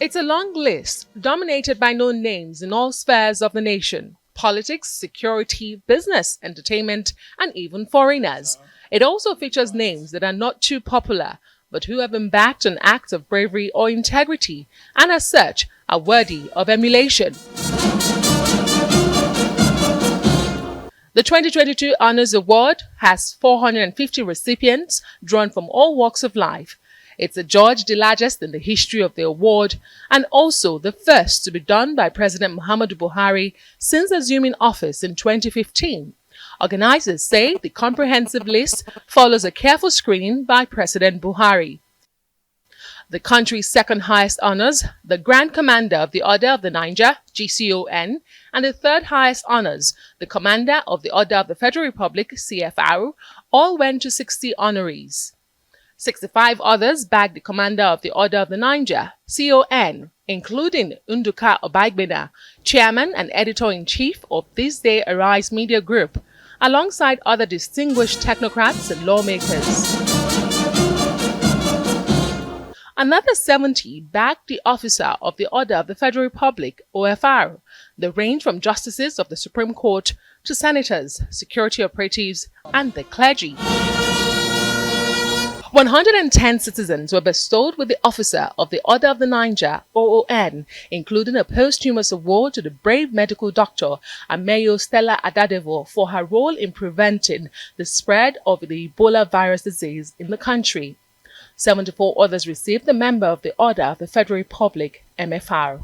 It's a long list, dominated by known names in all spheres of the nation: politics, security, business, entertainment, and even foreigners. It also features names that are not too popular, but who have embarked on acts of bravery or integrity, and as such, are worthy of emulation. The 2022 Honors Award has 450 recipients drawn from all walks of life. It's adjudged the largest in the history of the award and also the first to be done by President Muhammadu Buhari since assuming office in 2015. Organizers say the comprehensive list follows a careful screening by President Buhari. The country's second highest honors, the Grand Commander of the Order of the Niger, GCON, and the third highest honors, the Commander of the Order of the Federal Republic, CFR, all went to 60 honorees. 65 others bagged the Commander of the Order of the Niger, CON, including Nduka Obaigbena, Chairman and Editor-in-Chief of This Day Arise Media Group, alongside other distinguished technocrats and lawmakers. Another 70 backed the Officer of the Order of the Federal Republic, OFR. They range from justices of the Supreme Court to senators, security operatives, and the clergy. 110 citizens were bestowed with the Officer of the Order of the Niger, OON, including a posthumous award to the brave medical doctor Ameyo Stella Adadevo for her role in preventing the spread of the Ebola virus disease in the country. 74 others received the Member of the Order of the Federal Republic, MFR.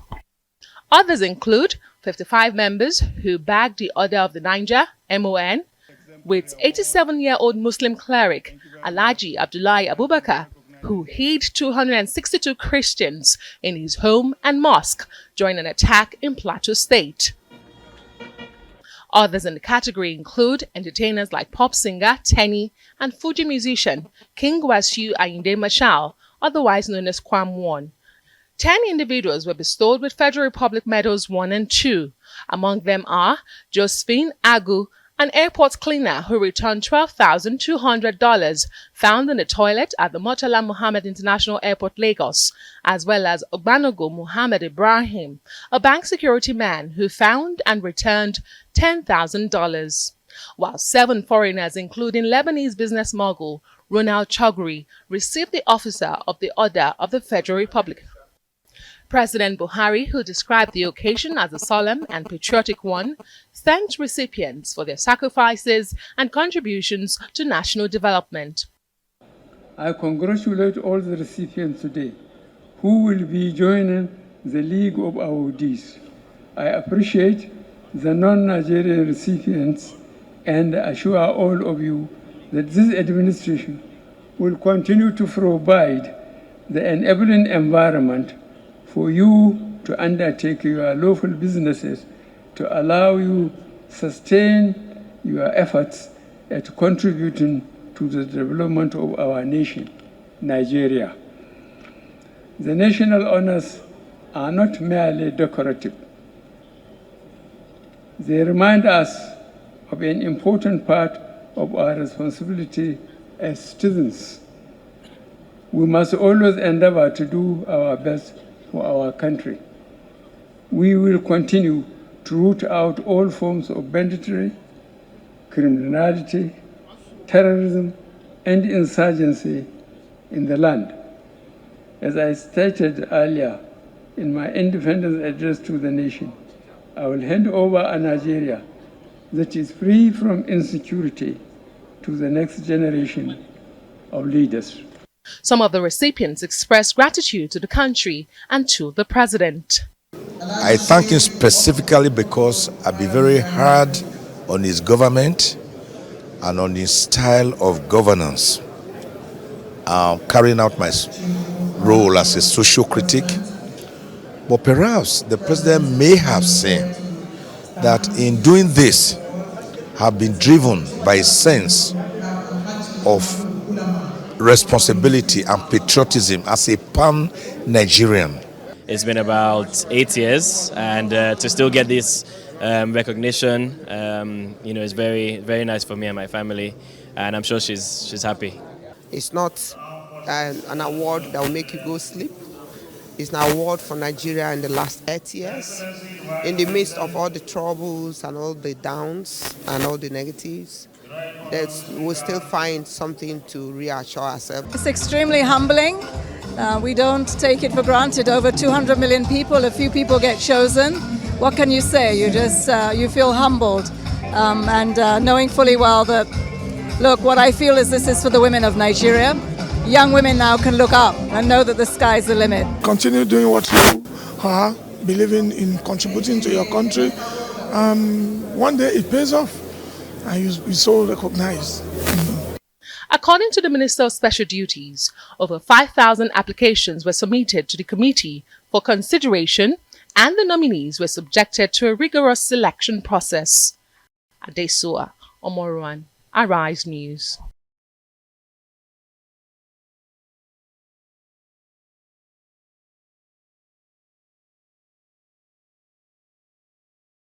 Others include 55 members who bagged the Order of the Niger, MON, with 87-year-old Muslim cleric Alhaji Abdullahi Abubakar, who hid 262 Christians in his home and mosque during an attack in Plateau State. Others in the category include entertainers like pop singer Tenny and Fuji musician King Wasiu Ayinde Marshal, otherwise known as Kwam One. 10 individuals were bestowed with Federal Republic Medals 1 and 2. Among them are Josephine Agu, an airport cleaner who returned $12,200 found in the toilet at the Murtala Muhammad International Airport, Lagos, as well as Ogbanogo Muhammad Ibrahim, a bank security man who found and returned $10,000, while 7 foreigners, including Lebanese business mogul Ronald Chogri, received the Officer of the Order of the Federal Republic. President Buhari, who described the occasion as a solemn and patriotic one, thanked recipients for their sacrifices and contributions to national development. I congratulate all the recipients today who will be joining the League of Awardees. I appreciate the non-Nigerian recipients and assure all of you that this administration will continue to provide the enabling environment for you to undertake your lawful businesses to allow you sustain your efforts at contributing to the development of our nation, Nigeria. The national honors are not merely decorative. They remind us of an important part of our responsibility as citizens. We must always endeavor to do our best for our country. We will continue to root out all forms of banditry, criminality, terrorism, and insurgency in the land. As I stated earlier in my independence address to the nation, I will hand over a Nigeria that is free from insecurity to the next generation of leaders. Some of the recipients expressed gratitude to the country and to the president. I thank him specifically because I've been very hard on his government and on his style of governance. Carrying out my role as a social critic. But perhaps the president may have seen that in doing this, have been driven by a sense of responsibility and patriotism as a pan-Nigerian. It's been about 8 years, and to still get this recognition, is very, very nice for me and my family, and I'm sure she's happy. It's not an award that will make you go sleep. It's an award for Nigeria in the last 8 years. In the midst of all the troubles and all the downs and all the negatives, we'll still find something to reassure ourselves. It's extremely humbling. We don't take it for granted. Over 200 million people, a few people get chosen. What can you say? You feel humbled, and knowing fully well that, look, what I feel is this is for the women of Nigeria. Young women now can look up and know that the sky's the limit. Continue doing what you are, believing in contributing to your country. One day it pays off and you're so recognized. According to the Minister of Special Duties, over 5,000 applications were submitted to the committee for consideration, and the nominees were subjected to a rigorous selection process. Adesua Omoruan, Arise News.